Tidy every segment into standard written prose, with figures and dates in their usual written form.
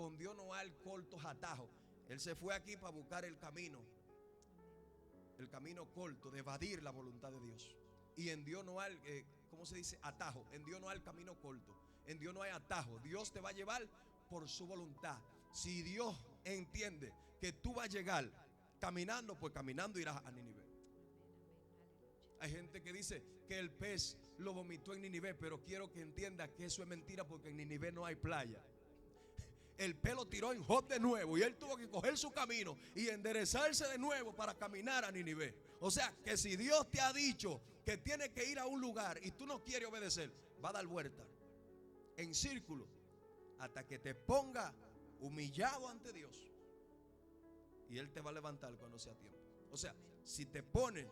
Con Dios no hay cortos atajos. Él se fue aquí para buscar el camino corto de evadir la voluntad de Dios. Y en Dios no hay, ¿cómo se dice? Atajo. En Dios no hay camino corto. En Dios no hay atajo. Dios te va a llevar por su voluntad. Si Dios entiende que tú vas a llegar caminando, pues caminando irás a Nínive. Hay gente que dice que el pez lo vomitó en Nínive, pero quiero que entienda que eso es mentira, porque en Nínive no hay playa. El pez lo tiró en Job de nuevo y él tuvo que coger su camino y enderezarse de nuevo para caminar a Nínive. O sea que si Dios te ha dicho que tienes que ir a un lugar y tú no quieres obedecer, va a dar vuelta en círculo hasta que te ponga humillado ante Dios, y Él te va a levantar cuando sea tiempo. O sea, si te pones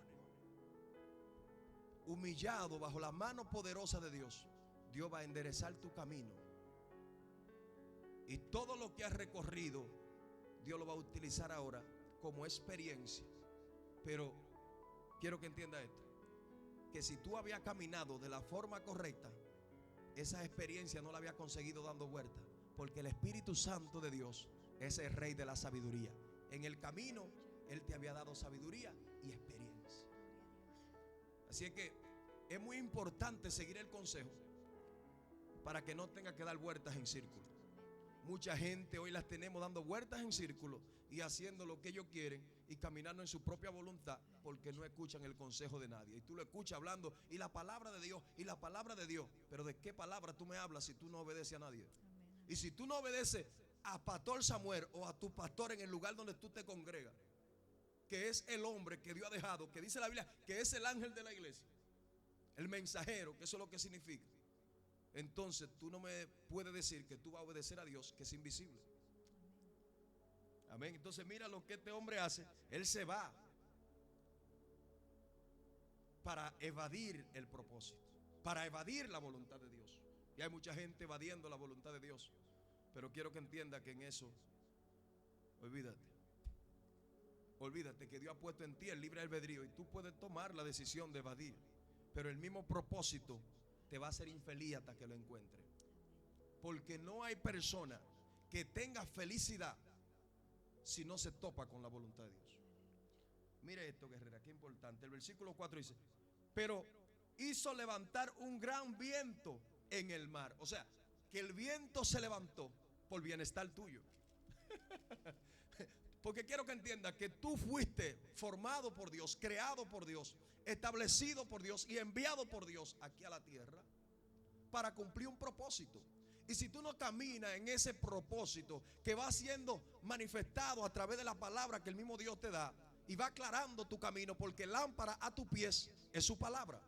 humillado bajo la mano poderosa de Dios, Dios va a enderezar tu camino. Y todo lo que has recorrido, Dios lo va a utilizar ahora como experiencia. Pero quiero que entienda esto: que si tú habías caminado de la forma correcta, esa experiencia no la había conseguido dando vuelta, porque el Espíritu Santo de Dios es el Rey de la sabiduría. En el camino Él te había dado sabiduría y experiencia. Así es que es muy importante seguir el consejo para que no tenga que dar vueltas en círculo. Mucha gente hoy las tenemos dando vueltas en círculo y haciendo lo que ellos quieren y caminando en su propia voluntad, porque no escuchan el consejo de nadie. Y tú lo escuchas hablando y la palabra de Dios y la palabra de Dios. Pero ¿de qué palabra tú me hablas si tú no obedeces a nadie? Y si tú no obedeces a Pastor Samuel o a tu pastor en el lugar donde tú te congregas, que es el hombre que Dios ha dejado, que dice la Biblia que es el ángel de la iglesia, el mensajero, que eso es lo que significa, entonces tú no me puedes decir que tú vas a obedecer a Dios, que es invisible. Amén. Entonces mira lo que este hombre hace. Él se va para evadir el propósito, para evadir la voluntad de Dios. Y hay mucha gente evadiendo la voluntad de Dios. Pero quiero que entienda que en eso, olvídate que Dios ha puesto en ti el libre albedrío y tú puedes tomar la decisión de evadir. Pero el mismo propósito te va a hacer infeliz hasta que lo encuentre. Porque no hay persona que tenga felicidad si no se topa con la voluntad de Dios. Mire esto, guerrera, qué importante. El versículo 4 dice: pero hizo levantar un gran viento en el mar. O sea, que el viento se levantó por bienestar tuyo. Porque quiero que entienda que tú fuiste formado por Dios, creado por Dios, establecido por Dios y enviado por Dios aquí a la tierra para cumplir un propósito. Y si tú no caminas en ese propósito que va siendo manifestado a través de la palabra que el mismo Dios te da, y va aclarando tu camino, porque lámpara a tus pies es su palabra.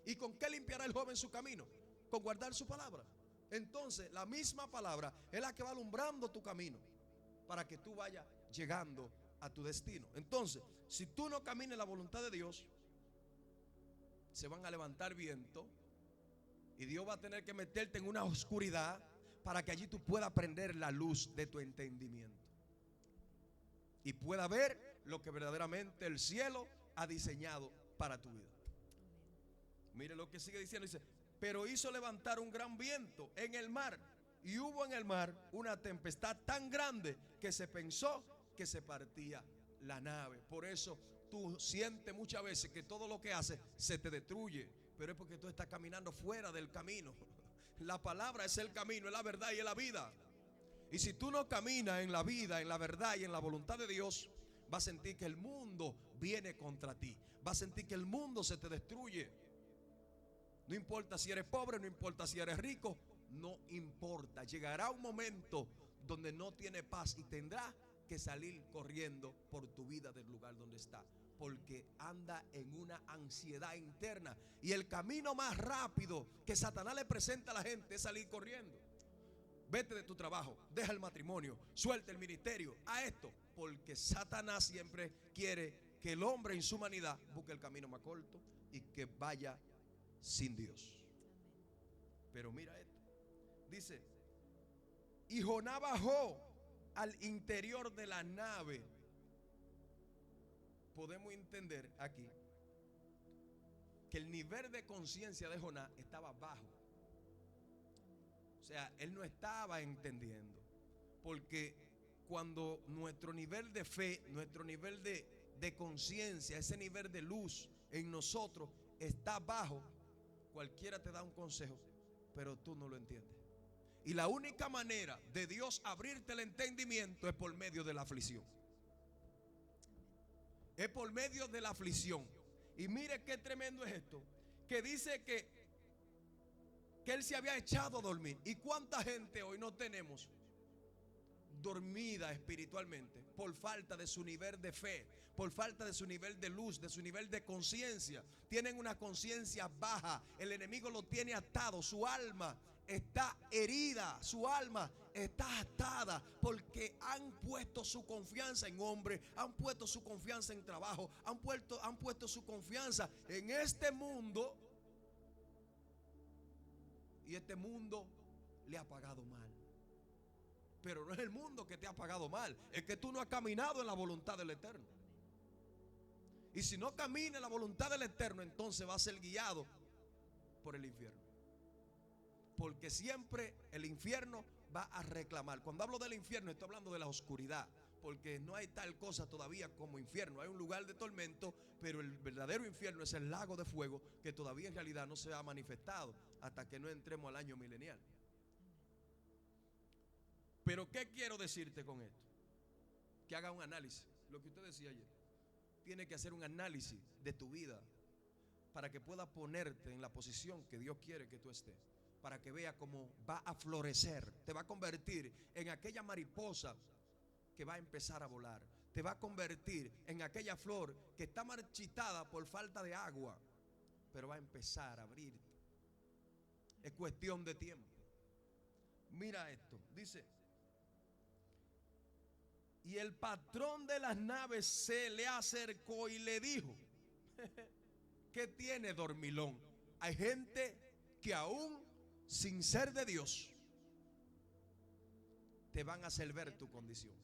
¿Y con qué limpiará el joven su camino? Con guardar su palabra. Entonces la misma palabra es la que va alumbrando tu camino para que tú vayas llegando a tu destino. Entonces, si tú no caminas en la voluntad de Dios, se van a levantar vientos y Dios va a tener que meterte en una oscuridad para que allí tú puedas prender la luz de tu entendimiento y pueda ver lo que verdaderamente el cielo ha diseñado para tu vida. Mire lo que sigue diciendo, dice: pero hizo levantar un gran viento en el mar, y hubo en el mar una tempestad tan grande que se pensó que se partía la nave. Por eso tú sientes muchas veces que todo lo que haces se te destruye, pero es porque tú estás caminando fuera del camino. La palabra es el camino, es la verdad y es la vida. Y si tú no caminas en la vida, en la verdad y en la voluntad de Dios, vas a sentir que el mundo viene contra ti. Vas a sentir que el mundo se te destruye. No importa si eres pobre, no importa si eres rico, no importa. Llegará un momento donde no tiene paz y tendrás que salir corriendo por tu vida del lugar donde está, porque anda en una ansiedad interna. Y el camino más rápido que Satanás le presenta a la gente es salir corriendo. Vete de tu trabajo, deja el matrimonio, suelta el ministerio, a esto, porque Satanás siempre quiere que el hombre en su humanidad busque el camino más corto y que vaya sin Dios. Pero mira esto, dice: y Jonás bajó al interior de la nave. Podemos entender aquí que el nivel de conciencia de Jonás estaba bajo. O sea, él no estaba entendiendo. Porque cuando nuestro nivel de fe, nuestro nivel de conciencia, ese nivel de luz en nosotros está bajo, cualquiera te da un consejo, pero tú no lo entiendes. Y la única manera de Dios abrirte el entendimiento es por medio de la aflicción. Es por medio de la aflicción. Y mire qué tremendo es esto, que dice que él se había echado a dormir. ¿Y cuánta gente hoy no tenemos dormida espiritualmente por falta de su nivel de fe, por falta de su nivel de luz, de su nivel de conciencia? Tienen una conciencia baja, el enemigo lo tiene atado, su alma está herida, su alma está atada, porque han puesto su confianza en hombres, han puesto su confianza en trabajo, han puesto su confianza en este mundo, y este mundo le ha pagado mal. Pero no es el mundo que te ha pagado mal, es que tú no has caminado en la voluntad del Eterno. Y si no camina en la voluntad del Eterno, entonces va a ser guiado por el infierno. Porque siempre el infierno va a reclamar. Cuando hablo del infierno, estoy hablando de la oscuridad, porque no hay tal cosa todavía como infierno. Hay un lugar de tormento, pero el verdadero infierno es el lago de fuego, que todavía en realidad no se ha manifestado hasta que no entremos al año milenial. Pero ¿qué quiero decirte con esto? Que haga un análisis. Lo que usted decía ayer, tiene que hacer un análisis de tu vida para que pueda ponerte en la posición que Dios quiere que tú estés, para que vea cómo va a florecer. Te va a convertir en aquella mariposa que va a empezar a volar. Te va a convertir en aquella flor que está marchitada por falta de agua, pero va a empezar a abrirte. Es cuestión de tiempo. Mira esto, dice: y el patrón de las naves se le acercó y le dijo: ¿qué tiene, dormilón? Hay gente que aún sin ser de Dios te van a hacer ver tu condición.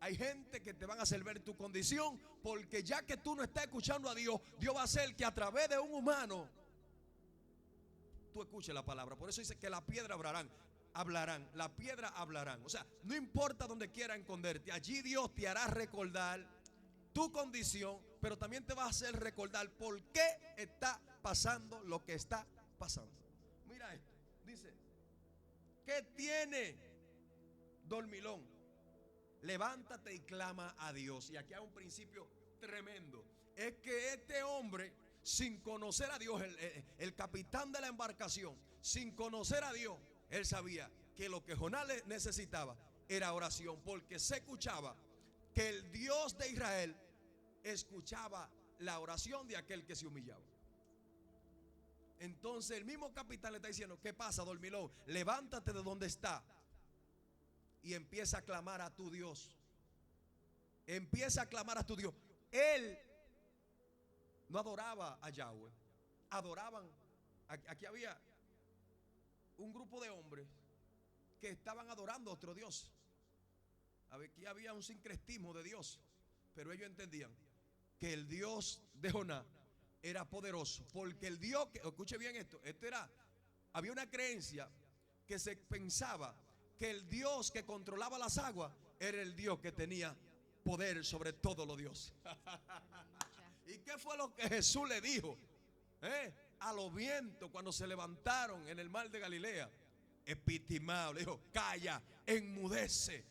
Hay gente que te van a hacer ver tu condición, porque ya que tú no estás escuchando a Dios, Dios va a hacer que a través de un humano tú escuches la palabra. Por eso dice que la piedra hablarán, la piedra hablarán. O sea, no importa donde quiera esconderte, allí Dios te hará recordar tu condición, pero también te va a hacer recordar por qué está pasando lo que está pasando. Mira esto, dice: ¿qué tiene, dormilón? Levántate y clama a Dios. Y aquí hay un principio tremendo. Es que este hombre, sin conocer a Dios, el capitán de la embarcación, sin conocer a Dios, él sabía que lo que Jonás necesitaba era oración, porque se escuchaba que el Dios de Israel escuchaba la oración de aquel que se humillaba. Entonces el mismo capitán le está diciendo: ¿qué pasa, dormilón? Levántate de donde está y empieza a clamar a tu Dios. Empieza a clamar a tu Dios. Él no adoraba a Yahweh, adoraban. Aquí había un grupo de hombres que estaban adorando a otro Dios. Aquí había un sincretismo de Dios, pero ellos entendían que el Dios de Jonás era poderoso, porque el Dios que, escuche bien esto, había una creencia que se pensaba que el Dios que controlaba las aguas era el Dios que tenía poder sobre todos los dioses. ¿Y qué fue lo que Jesús le dijo a los vientos cuando se levantaron en el mar de Galilea? Epitimao, le dijo: calla, enmudece.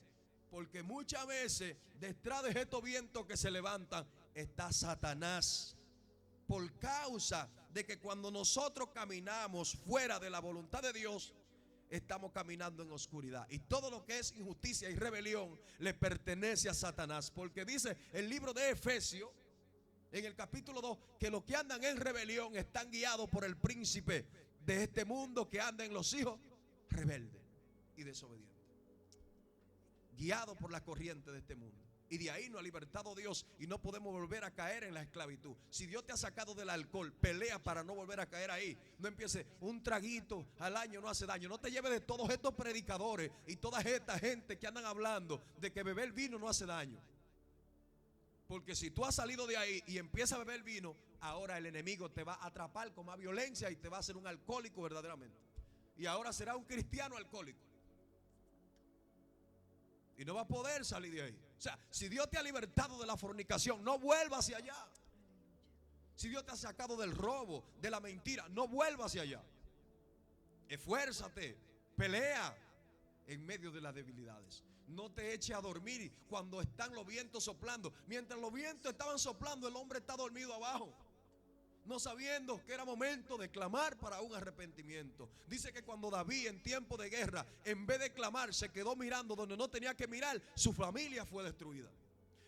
Porque muchas veces detrás de estos vientos que se levantan está Satanás, por causa de que cuando nosotros caminamos fuera de la voluntad de Dios, estamos caminando en oscuridad, y todo lo que es injusticia y rebelión le pertenece a Satanás. Porque dice el libro de Efesios, en el capítulo 2, que los que andan en rebelión están guiados por el príncipe de este mundo, que anda en los hijos rebeldes y desobedientes, guiados por la corriente de este mundo. Y de ahí nos ha libertado Dios, y no podemos volver a caer en la esclavitud. Si Dios te ha sacado del alcohol, pelea para no volver a caer ahí. No empieces: un traguito al año no hace daño. No te lleves de todos estos predicadores y toda esta gente que andan hablando de que beber vino no hace daño. Porque si tú has salido de ahí y empiezas a beber vino, ahora el enemigo te va a atrapar con más violencia y te va a hacer un alcohólico verdaderamente. Y ahora será un cristiano alcohólico. Y no va a poder salir de ahí. O sea, si Dios te ha libertado de la fornicación, no vuelvas hacia allá. Si Dios te ha sacado del robo, de la mentira, no vuelvas hacia allá. Esfuérzate, pelea en medio de las debilidades. No te eches a dormir cuando están los vientos soplando. Mientras los vientos estaban soplando, el hombre está dormido abajo, no sabiendo que era momento de clamar para un arrepentimiento. Dice que cuando David en tiempo de guerra, en vez de clamar, se quedó mirando donde no tenía que mirar, su familia fue destruida.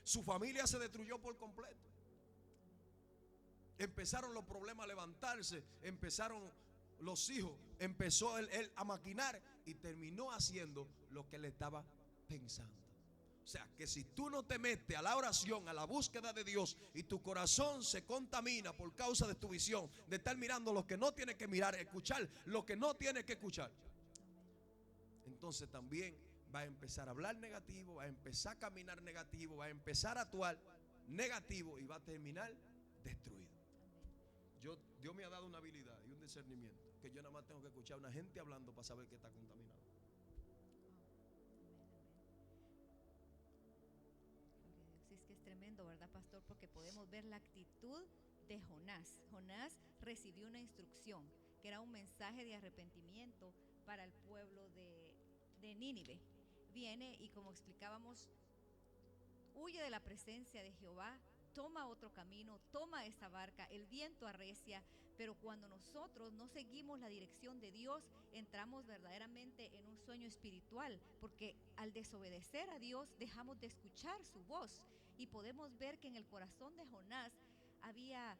Su familia se destruyó por completo. Empezaron los problemas a levantarse, empezaron los hijos, empezó él a maquinar y terminó haciendo lo que él estaba pensando. O sea, que si tú no te metes a la oración, a la búsqueda de Dios, y tu corazón se contamina por causa de tu visión, de estar mirando lo que no tienes que mirar, escuchar lo que no tienes que escuchar, entonces también va a empezar a hablar negativo, va a empezar a caminar negativo, va a empezar a actuar negativo y va a terminar destruido. Dios me ha dado una habilidad y un discernimiento que yo nada más tengo que escuchar a una gente hablando para saber que está contaminado. Sí, es que es tremendo, ¿verdad, pastor? Porque podemos ver la actitud de Jonás. Jonás recibió una instrucción que era un mensaje de arrepentimiento para el pueblo de Nínive. Viene y, como explicábamos, huye de la presencia de Jehová, toma otro camino, toma esa barca, el viento arrecia, pero cuando nosotros no seguimos la dirección de Dios, entramos verdaderamente en un sueño espiritual, porque al desobedecer a Dios dejamos de escuchar su voz. Y podemos ver que en el corazón de Jonás había